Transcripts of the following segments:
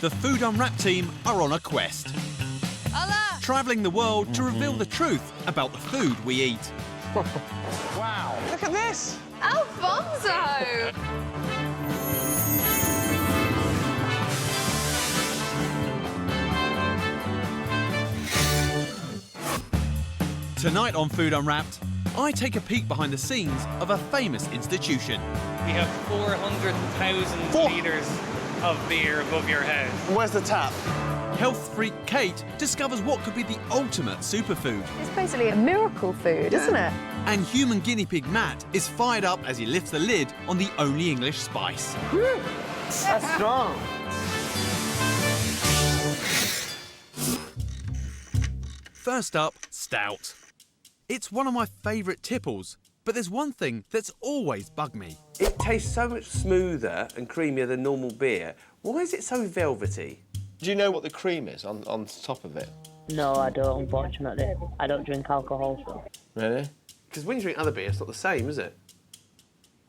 the Food Unwrapped team are on a quest. Travelling the world to reveal the truth about the food we eat. Wow, look at this! Alfonso! Tonight on Food Unwrapped, I take a peek behind the scenes of a famous institution. We have 400,000 litres of beer above your head. And where's the tap? Health freak Kate discovers what could be the ultimate superfood. It's basically a miracle food, isn't it? And human guinea pig Matt is fired up as he lifts the lid on the only English spice. That's strong. First up, Stout. It's one of my favourite tipples, but there's one thing that's always bugged me. It tastes so much smoother and creamier than normal beer. Why is it so velvety? Do you know what the cream is on top of it? No, I don't, unfortunately. I don't drink alcohol, so... Really? Because when you drink other beer, it's not the same, is it?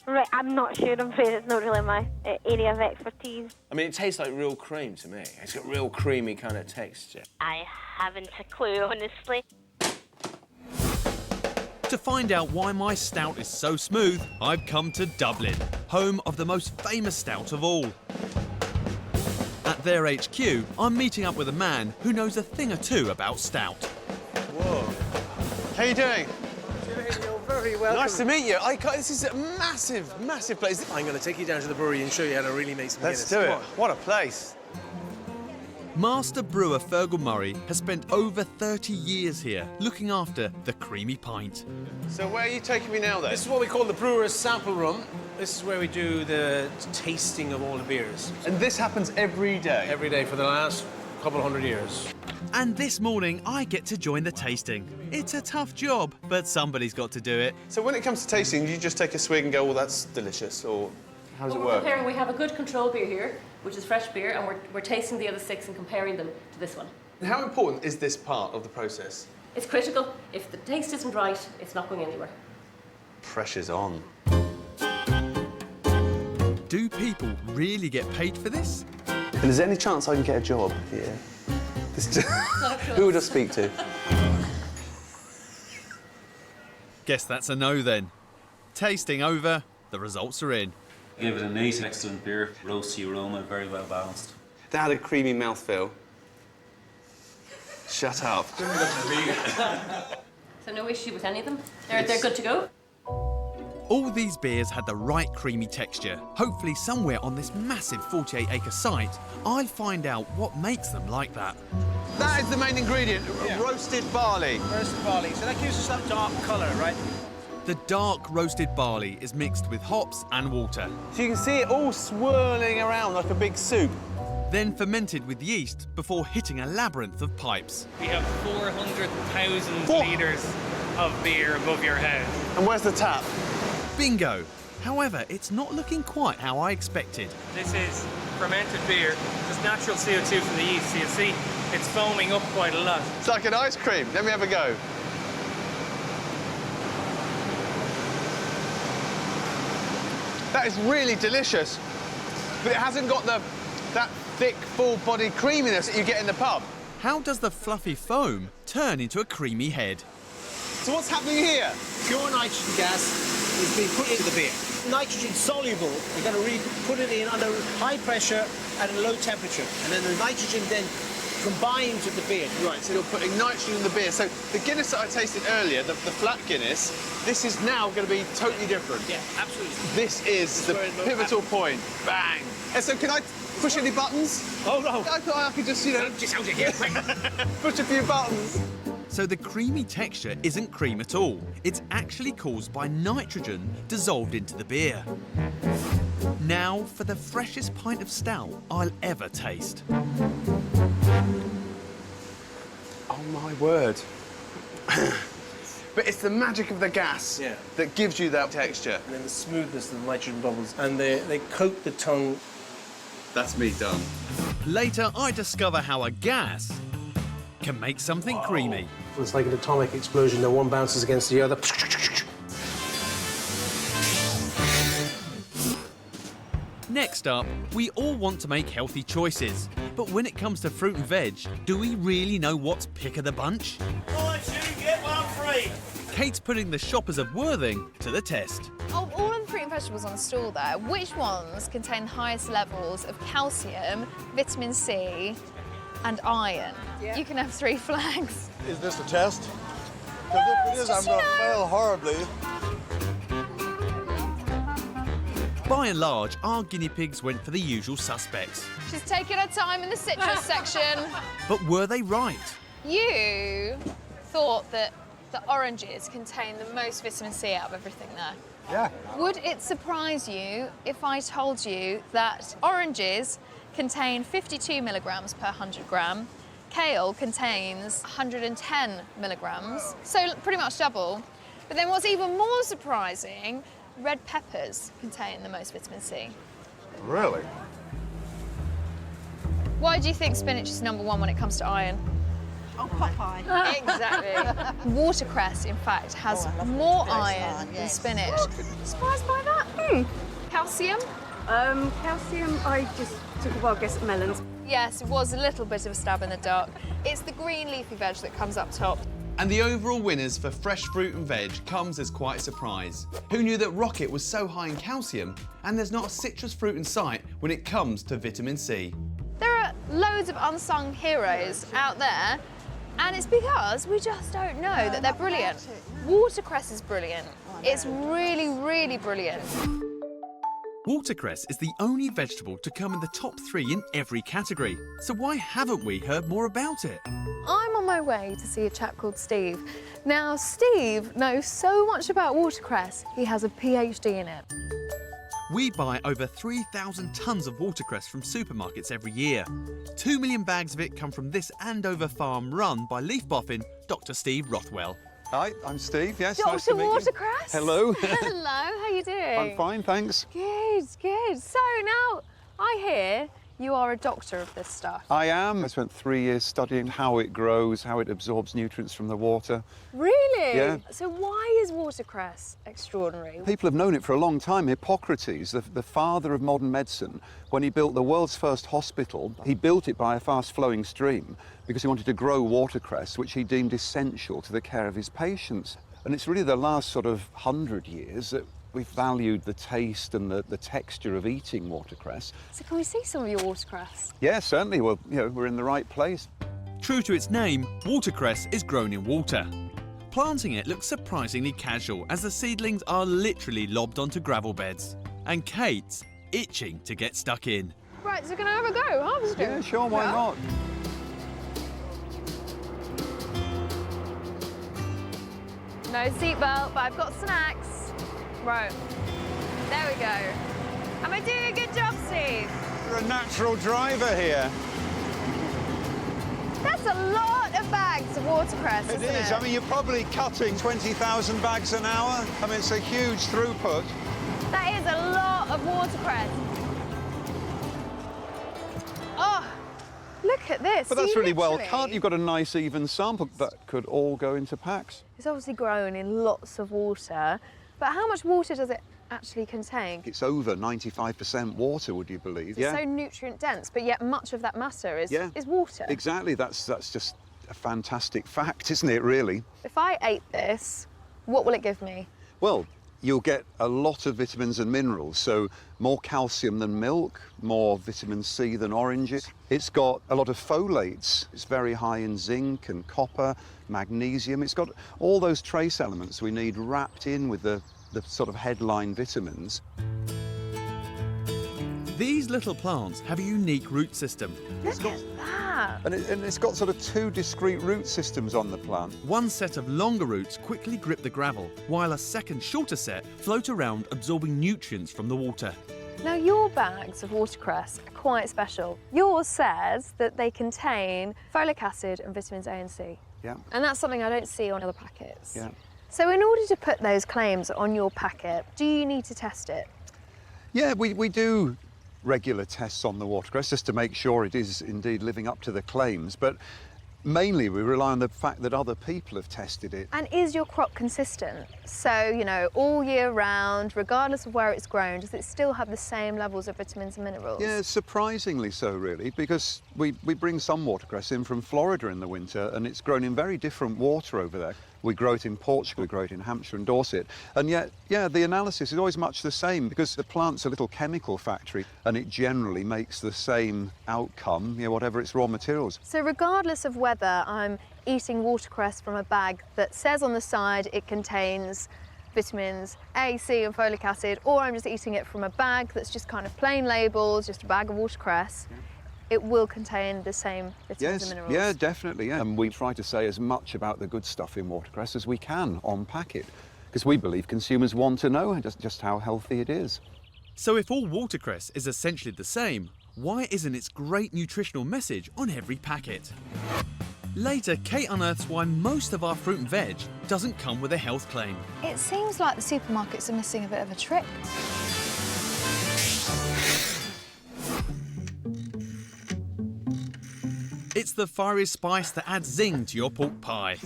Right, I'm not sure. I'm afraid it's not really my area of expertise. I mean, it tastes like real cream to me. It's got real creamy kind of texture. I haven't a clue, honestly. To find out why my stout is so smooth, I've come to Dublin, home of the most famous stout of all. At their HQ, I'm meeting up with a man who knows a thing or two about stout. Whoa. How you doing? You're very welcome. Nice to meet you. This is a massive, massive place. I'm going to take you down to the brewery and show you how to really make some Let's Guinness. do it. Come on. What a place. Master brewer Fergal Murray has spent over 30 years here, looking after the creamy pint. So where are you taking me now, then? This is what we call the brewer's sample room. This is where we do the tasting of all the beers. And this happens every day? Every day for the last couple hundred years. And this morning, I get to join the tasting. It's a tough job, but somebody's got to do it. So when it comes to tasting, you just take a swig and go, well, that's delicious, or how does it work? Comparing, we have a good control beer here, which is fresh beer, and we're tasting the other 6 and comparing them to this one. And how important is this part of the process? It's critical. If the taste isn't right, it's not going anywhere. Pressure's on. Do people really get paid for this? And is there any chance I can get a job here? Who would I speak to? Guess that's a no then. Tasting over, the results are in. Give it a neat, excellent beer, roasty aroma, very well balanced. That had a creamy mouthfeel. Shut up. So no issue with any of them? They're good to go? All these beers had the right creamy texture. Hopefully somewhere on this massive 48-acre site, I'll find out what makes them like that. That is the main ingredient, roasted barley. Roasted barley, so that gives us that dark colour, right? The dark roasted barley is mixed with hops and water, So you can see it all swirling around like a big soup. then fermented with yeast before hitting a labyrinth of pipes. We have 400,000 litres of beer above your head. And where's the tap? Bingo! However, it's not looking quite how I expected. This is fermented beer. There's natural CO2 from the yeast, so you see it's foaming up quite a lot. It's like an ice cream. Let me have a go. That is really delicious, but it hasn't got that thick, full-bodied creaminess that you get in the pub. How does the fluffy foam turn into a creamy head? So what's happening here? Pure nitrogen gas is being put into the beer. Nitrogen soluble, you're going to really put it in under high pressure at a low temperature, and then the nitrogen then combines with the beer. Right, so you're putting nitrogen in the beer. So the Guinness that I tasted earlier, the flat Guinness, this is now going to be totally different. Yeah, absolutely. This is the pivotal point. Bang. And so can I push any buttons? Oh, no. I thought I could just, you know... Just hold it here, quick. push a few buttons. So the creamy texture isn't cream at all. It's actually caused by nitrogen dissolved into the beer. Now for the freshest pint of stout I'll ever taste. Oh, my word. But it's the magic of the gas that gives you that texture. And then the smoothness of the nitrogen bubbles, and they coat the tongue. That's me done. Later, I discover how a gas can make something creamy. It's like an atomic explosion, the one bounces against the other. Next up, we all want to make healthy choices. But when it comes to fruit and veg, do we really know what's pick of the bunch? Buy two, get one free. Kate's putting the shoppers of Worthing to the test. Of all of the fruit and vegetables on the stall there, which ones contain the highest levels of calcium, vitamin C and iron? Yeah. You can have 3 flags. Is this a test? Because if it is, I'm going to fail horribly. By and large, our guinea pigs went for the usual suspects. She's taking her time in the citrus section. But were they right? You thought that the oranges contain the most vitamin C out of everything there. Yeah. Would it surprise you if I told you that oranges contain 52 milligrams per 100 gram, kale contains 110 milligrams, so pretty much double. But then what's even more surprising, red peppers contain the most vitamin C. Really? Why do you think spinach is #1 when it comes to iron? Oh, Popeye. Exactly. Watercress, in fact, has more iron than spinach. Surprised by that? Calcium? Calcium, I just took a wild guess at melons. Yes, it was a little bit of a stab in the dark. It's the green leafy veg that comes up top. And the overall winners for fresh fruit and veg comes as quite a surprise. Who knew that rocket was so high in calcium and there's not a citrus fruit in sight when it comes to vitamin C? There are loads of unsung heroes out there, and it's because we just don't know that they're brilliant. Watercress is brilliant. It's really, really brilliant. Watercress is the only vegetable to come in the top 3 in every category. So why haven't we heard more about it? I'm on my way to see a chap called Steve. Now, Steve knows so much about watercress, he has a PhD in it. We buy over 3,000 tonnes of watercress from supermarkets every year. 2 million bags of it come from this Andover farm run by leaf boffin Dr. Steve Rothwell. Hi, I'm Steve. Yes, Dr. nice to meet Watercress? you. Hello. Hello, how you doing? I'm fine, thanks. Good, good. So now, I hear you are a doctor of this stuff. I am. I spent 3 years studying how it grows, how it absorbs nutrients from the water. Really? Yeah. So why is watercress extraordinary? People have known it for a long time. Hippocrates, the father of modern medicine, when he built the world's first hospital, he built it by a fast-flowing stream because he wanted to grow watercress, which he deemed essential to the care of his patients. And it's really the last sort of 100 years that we've valued the taste and the texture of eating watercress. So can we see some of your watercress? Yeah, certainly. Well, you know, we're in the right place. True to its name, watercress is grown in water. Planting it looks surprisingly casual as the seedlings are literally lobbed onto gravel beds. And Kate's itching to get stuck in. Right, so can I have a go, harvesting? Yeah, sure, why not? No seatbelt, but I've got snacks. Right, there we go. Am I doing a good job, Steve? You're a natural driver here. That's a lot of bags of watercress, isn't it? It is. I mean, you're probably cutting 20,000 bags an hour. I mean, it's a huge throughput. That is a lot of watercress. Oh, look at this. But that's really well literally- cut. You've got a nice even sample that could all go into packs. It's obviously grown in lots of water, but how much water does it actually contain? It's over 95% water, would you believe? It's so nutrient dense, but yet much of that matter is water. Exactly. That's just a fantastic fact, isn't it, really? If I ate this, what will it give me? Well, you'll get a lot of vitamins and minerals, so more calcium than milk, more vitamin C than oranges. It's got a lot of folates. It's very high in zinc and copper, magnesium. It's got all those trace elements we need wrapped in with the sort of headline vitamins. These little plants have a unique root system. Look at that. And it's got sort of 2 discrete root systems on the plant. One set of longer roots quickly grip the gravel, while a second shorter set float around absorbing nutrients from the water. Now, your bags of watercress are quite special. Yours says that they contain folic acid and vitamins A and C. Yeah. And that's something I don't see on other packets. Yeah. So in order to put those claims on your packet, do you need to test it? Yeah, we do regular tests on the watercress just to make sure it is indeed living up to the claims. But Mainly, we rely on the fact that other people have tested it. And is your crop consistent? So, you know, all year round, regardless of where it's grown, does it still have the same levels of vitamins and minerals? Yeah, surprisingly so, really, because we bring some watercress in from Florida in the winter, and it's grown in very different water over there. We grow it in Portugal, we grow it in Hampshire and Dorset, and yet, yeah, the analysis is always much the same because the plant's a little chemical factory and it generally makes the same outcome, you know, whatever its raw materials. So regardless of whether I'm eating watercress from a bag that says on the side it contains vitamins A, C and folic acid, or I'm just eating it from a bag that's just kind of plain labels, just a bag of watercress, it will contain the same vitamins and minerals. Yeah, definitely, yeah. And we try to say as much about the good stuff in watercress as we can on packet, because we believe consumers want to know just how healthy it is. So if all watercress is essentially the same, why isn't its great nutritional message on every packet? Later, Kate unearths why most of our fruit and veg doesn't come with a health claim. It seems like the supermarkets are missing a bit of a trick. It's the fiery spice that adds zing to your pork pie.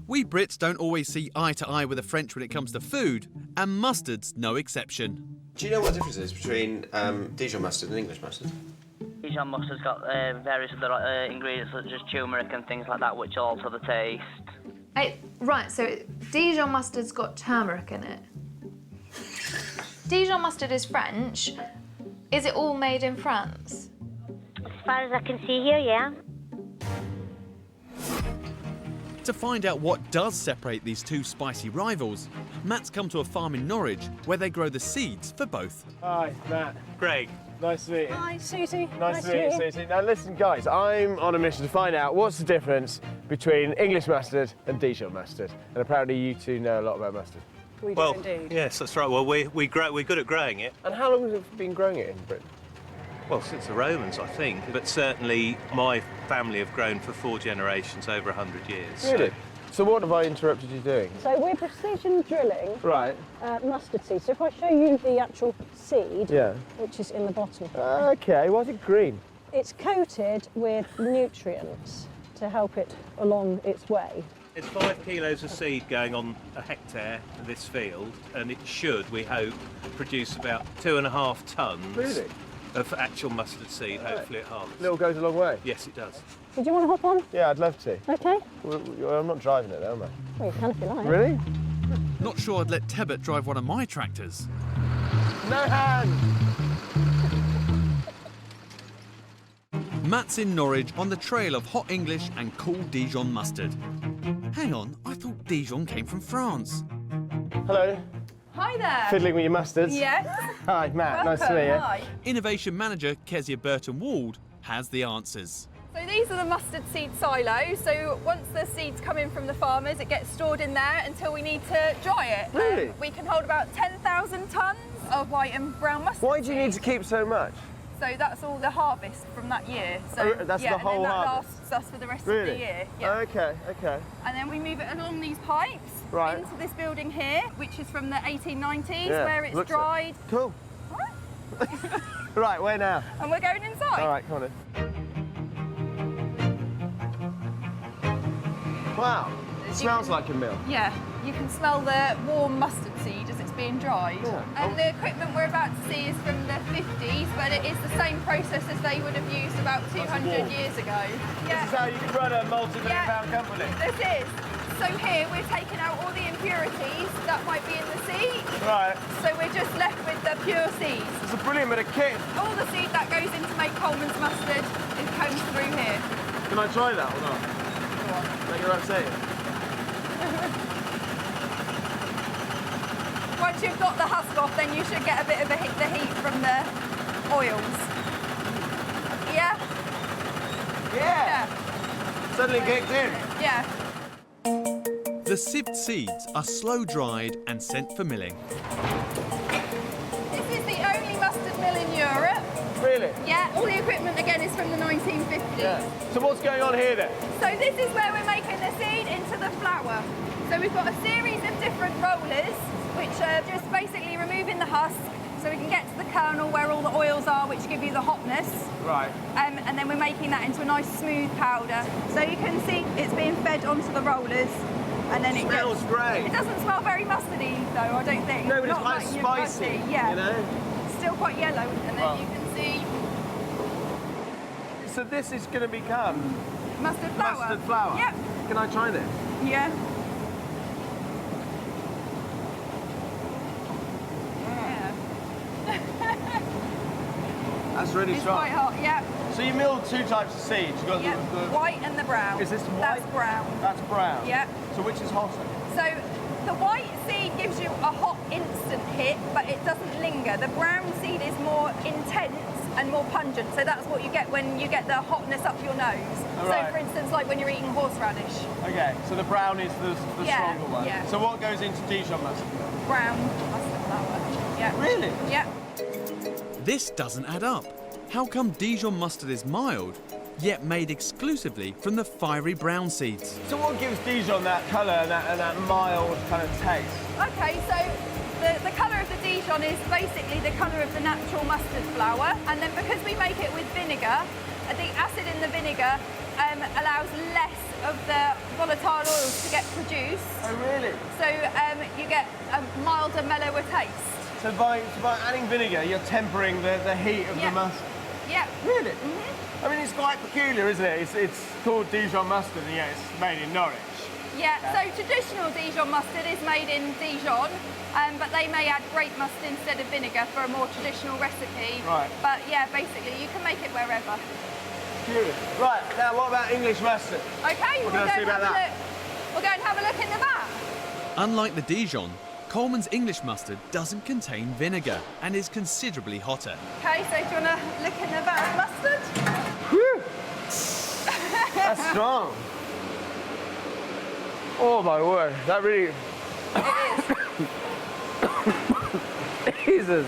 We Brits don't always see eye to eye with the French when it comes to food, and mustard's no exception. Do you know what the difference is between Dijon mustard and English mustard? Dijon mustard's got various other ingredients such as turmeric and things like that, which alter the taste. Right, so Dijon mustard's got turmeric in it. Dijon mustard is French. Is it all made in France? As far as I can see here, yeah. To find out what does separate these two spicy rivals, Matt's come to a farm in Norwich where they grow the seeds for both. Hi, Matt. Greg. Nice to meet you. Hi, Susie. Nice to meet you, Susie. Now listen, guys, I'm on a mission to find out what's the difference between English mustard and Dijon mustard. And apparently you two know a lot about mustard. We do indeed. Yes, that's right. Well, we're good at growing it. And how long has it been growing it in Britain? Well, since the Romans, I think. But certainly my family have grown for 4 generations, over 100 years. Really? So what have I interrupted you doing? So we're precision drilling Right. mustard seed. So if I show you the actual seed, Yeah. which is in the bottom, Okay, why is it green? it's coated with nutrients to help it along its way. It's 5 kilos of seed going on a hectare of this field, and it should, we hope, produce about 2.5 tonnes Really? of actual mustard seed, hopefully at harvest. Little goes a long way. Yes, it does. Did you want to hop on? Yeah, I'd love to. Okay. Well, I'm not driving it though, am I? Well, you can if you like. Really? Not sure I'd let Tebbutt drive one of my tractors. No hand! Matt's in Norwich on the trail of hot English and cool Dijon mustard. Hang on, I thought Dijon came from France. Hello. Hi there. Fiddling with your mustards. Yes. Hi, Matt. Nice to meet you. Hi. Innovation manager Kezia Burton-Wald has the answers. So these are the mustard seed silos. So once the seeds come in from the farmers, it gets stored in there until we need to dry it. Really? We can hold about 10,000 tonnes of white and brown mustard. Why do you need to keep so much? So that's all the harvest from that year. So that's yeah, the whole and then that harvest? lasts us for the rest Really? of the year. Yeah. Okay, okay. And then we move it along these pipes Right. into this building here, which is from the 1890s, Yeah, where it's looks it. dried. Cool. Right, where now? And we're going inside. All right, come on in. Wow, it smells like a mill. Yeah, you can smell the warm mustard seed as it's being dried. Yeah. And the equipment we're about to see is from the 50s, but it is the same process as they would have used about 200 years ago. This is how you run a multi-million-pound company. This is. So here we're taking out all the impurities that might be in the seed. Right. So we're just left with the pure seeds. It's a brilliant bit of kit. All the seed that goes in to make Coleman's mustard is combed through here. Can I try that or not? Go on. Make it upset you. Once you've got the husk off, then you should get a bit of the heat from the oils. Yeah? Yeah. Suddenly kicked in. Yeah. The sieved seeds are slow dried and sent for milling. This is the only mustard mill in Europe. Really? Yeah, all the equipment again is from the 1950s. Yeah. So what's going on here then? So this is where we're making the seed into the flour. So we've got a series of different rollers which are just basically removing the husk, so we can get to the kernel where all the oils are, which give you the hotness. Right. And then we're making that into a nice smooth powder. So you can see it's being fed onto the rollers, and then it smells great. It doesn't smell very mustardy though, I don't think. No, but it's Not quite like your spicy. musty, yeah. You know. It's still quite yellow, and then you can see So this is going to become mustard flour. Mustard flour. Yep. Can I try this? Yeah. That's really It's strong. quite hot, yeah. So you milled two types of seeds. You've got Yep. the White and the brown. Is this white? That's brown. That's brown. Yeah. So which is hotter? So the white seed gives you a hot instant hit, but it doesn't linger. The brown seed is more intense and more pungent. So that's what you get when you get the hotness up your nose. Right. So for instance, like when you're eating horseradish. Okay, so the brown is the Yeah, stronger one. yeah. So what goes into Dijon mustard? Brown mustard flour. Yeah. Really? Yeah. This doesn't add up. How come Dijon mustard is mild, yet made exclusively from the fiery brown seeds? So what gives Dijon that colour and that mild kind of taste? Okay, so the colour of the Dijon is basically the colour of the natural mustard flour, and then because we make it with vinegar, the acid in the vinegar allows less of the volatile oils to get produced. Oh, really? So you get a milder, mellower taste. So by adding vinegar, you're tempering the heat of the mustard? Yeah. Really? Mm-hmm. I mean, it's quite peculiar, isn't it? It's called Dijon mustard, and yet it's made in Norwich. Yeah, so traditional Dijon mustard is made in Dijon, but they may add grape mustard instead of vinegar for a more traditional recipe. Right. But yeah, basically, you can make it wherever. Curious. Right, now what about English mustard? Okay, What we'll can I say go and about have a that? look. We'll go and have a look in the back. Unlike the Dijon, Coleman's English mustard doesn't contain vinegar and is considerably hotter. Okay, so do you want to look in the back of mustard? Whew. That's strong. Oh my word, that really... Jesus.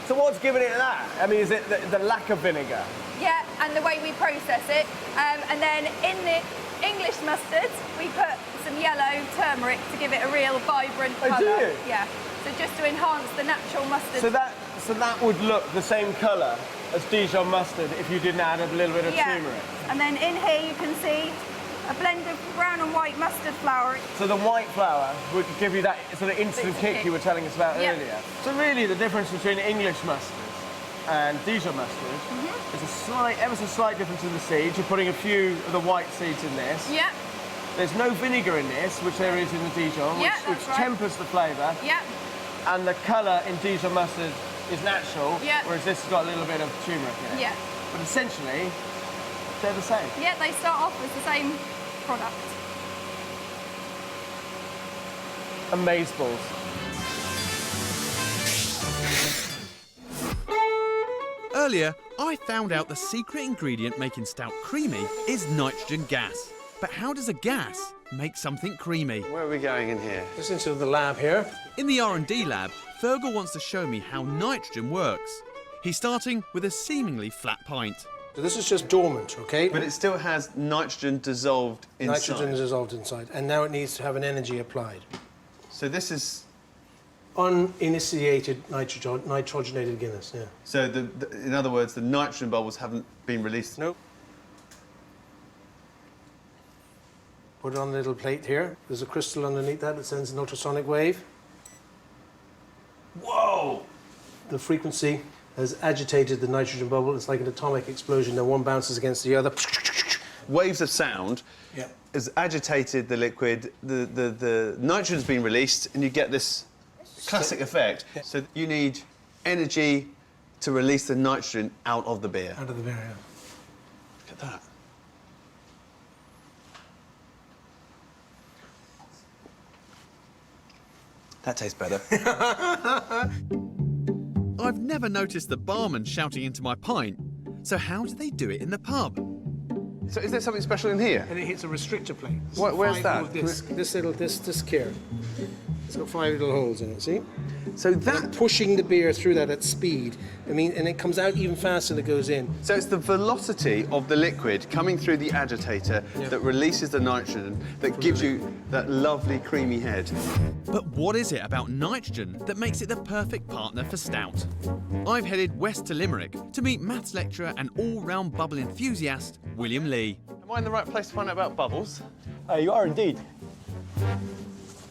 So what's giving it that? I mean, is it the lack of vinegar? Yeah, and the way we process it. And then in the English mustard, we put some yellow turmeric to give it a real vibrant Oh, colour. do you? Yeah, so just to enhance the natural mustard. So that would look the same colour as Dijon mustard if you didn't add a little bit of turmeric. And then in here you can see a blend of brown and white mustard flour. So the white flour would give you that sort of instant kick you were telling us about Yeah. earlier. So really the difference between English mustard and Dijon mustard is ever so slight difference in the seeds. You're putting a few of the white seeds in this. Yeah. There's no vinegar in this, which there is in the Dijon, Yeah, which that's right. tempers the flavour. Yeah. And the colour in Dijon mustard is natural, Yeah. whereas this has got a little bit of turmeric in it. Yeah. But essentially, they're the same. Yeah, they start off as the same product. Amazeballs. Earlier, I found out the secret ingredient making stout creamy is nitrogen gas. But how does a gas make something creamy? Where are we going in here? Just into the lab here. In the R&D lab, Fergal wants to show me how nitrogen works. He's starting with a seemingly flat pint. So this is just dormant, okay? But it still has nitrogen dissolved inside. Nitrogen is dissolved inside, and now it needs to have an energy applied. So this is... Uninitiated nitrogenated Guinness, yeah. So, in other words, the nitrogen bubbles haven't been released? Nope. Put it on a little plate here. There's a crystal underneath that sends an ultrasonic wave. Whoa! The frequency has agitated the nitrogen bubble. It's like an atomic explosion. Then one bounces against the other. Waves of sound Yeah. has agitated the liquid, the nitrogen's been released, and you get this classic effect. Yeah. So you need energy to release the nitrogen out of the beer. Out of the beer, yeah. Look at that. That tastes better. I've never noticed the barman shouting into my pint. So how do they do it in the pub? So is there something special in here? And it hits a restrictor plate. Where's that? This here. It's got 5 little holes in it, see? So And I'm pushing the beer through that at speed. I mean, and it comes out even faster than it goes in. So it's the velocity of the liquid coming through the agitator that releases the nitrogen that gives you that lovely creamy head. But what is it about nitrogen that makes it the perfect partner for stout? I've headed west to Limerick to meet maths lecturer and all-round bubble enthusiast, William Lee. Am I in the right place to find out about bubbles? You are indeed.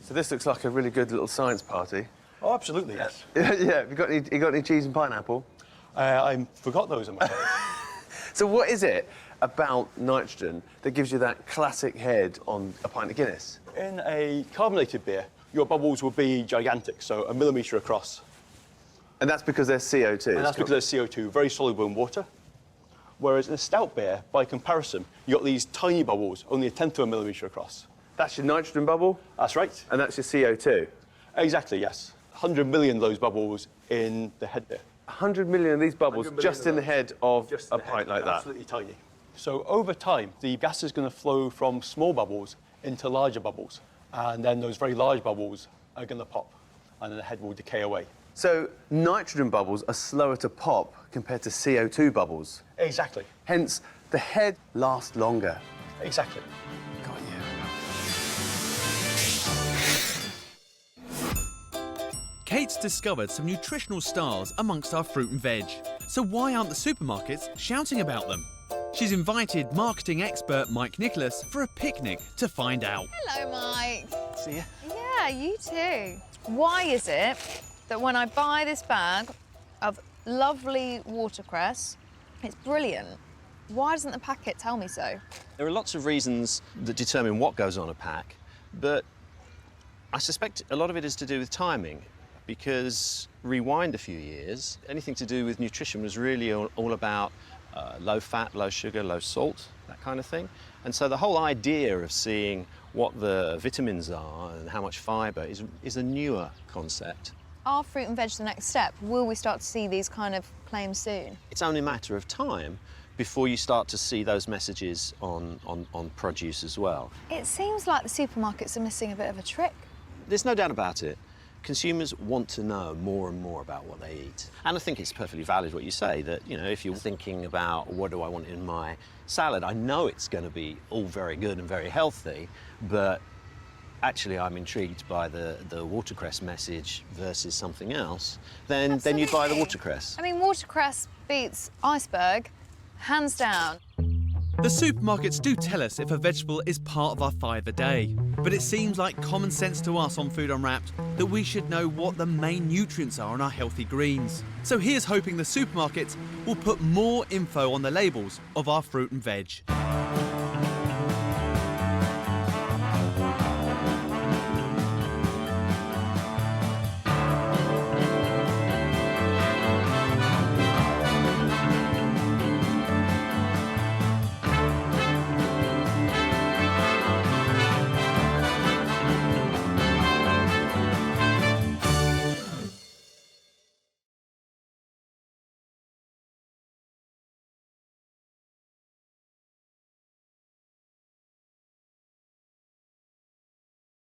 So this looks like a really good little science party. Oh, absolutely, yes. Yeah, you got any cheese and pineapple? I forgot those, I'm afraid. So what is it about nitrogen that gives you that classic head on a pint of Guinness? In a carbonated beer, your bubbles will be gigantic, so 1 millimetre across. And that's because they're CO2? And that's because they're CO2, very soluble in water. Whereas in a stout beer, by comparison, you've got these tiny bubbles, only 1/10 of a millimetre across. That's your nitrogen bubble? That's right. And that's your CO2? Exactly, yes. 100 million of those bubbles in the head beer. 100 million of these bubbles just in the head of a pint like that? Absolutely tiny. So over time, the gas is going to flow from small bubbles into larger bubbles. And then those very large bubbles are going to pop, and then the head will decay away. So nitrogen bubbles are slower to pop compared to CO2 bubbles? Exactly. Hence, the head lasts longer. Exactly. Got you. Kate's discovered some nutritional stars amongst our fruit and veg. So why aren't the supermarkets shouting about them? She's invited marketing expert Mike Nicholas for a picnic to find out. Hello, Mike. See ya. Yeah, you too. Why is it that when I buy this bag of lovely watercress, it's brilliant, why doesn't the packet tell me so? There are lots of reasons that determine what goes on a pack, but I suspect a lot of it is to do with timing, because rewind a few years, anything to do with nutrition was really all about low fat, low sugar, low salt, that kind of thing. And so the whole idea of seeing what the vitamins are and how much fibre is a newer concept. Are fruit and veg the next step? Will we start to see these kind of claims soon? It's only a matter of time before you start to see those messages on produce as well. It seems like the supermarkets are missing a bit of a trick. There's no doubt about it. Consumers want to know more and more about what they eat. And I think it's perfectly valid what you say, that, you know, if you're thinking about what do I want in my salad, I know it's going to be all very good and very healthy, but actually I'm intrigued by the watercress message versus something else, then you'd buy the watercress. I mean, watercress beats iceberg, hands down. The supermarkets do tell us if a vegetable is part of our 5 a day, but it seems like common sense to us on Food Unwrapped that we should know what the main nutrients are in our healthy greens. So here's hoping the supermarkets will put more info on the labels of our fruit and veg.